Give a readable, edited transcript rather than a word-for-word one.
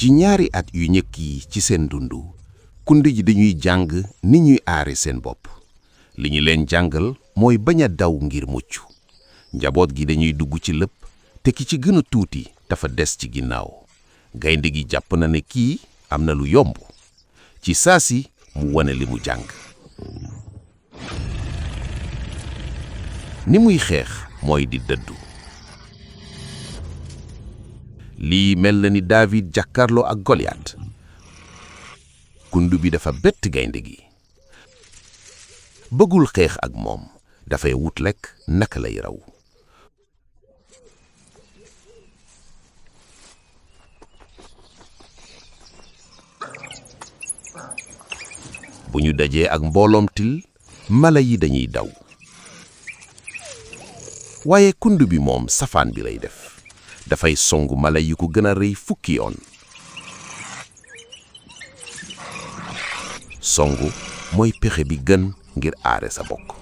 ci ñaari at yu njëkk yi ci seen dundu Kund ji dañuy jàng ni ñuy aare seen bopp li ñu leen jàngal mooy bañ a daw ngir mucc njaboot gi dañuy dugg ci lépp te ki ci gën a tuuti dafa des ci ginnaaw gaynde gi jàpp na ne kii am na lu yomb ci saasi mu wane li mu jàng ni muy xeex mooy di dëddu lii mel na ni David jàkkaarloo ak Goliath Kund bi dafa bett gaynde gi bëggul xeex ak moom dafay wut lekk naka lay raw bu ñu dajee ak mbooloom til mala yi dañuy daw waaye Kund bi moom safaan bi lay def dafay songu mala yi ko gën a rëy fukki yoon songu mooy pexe bi gën ngir aare sa bokk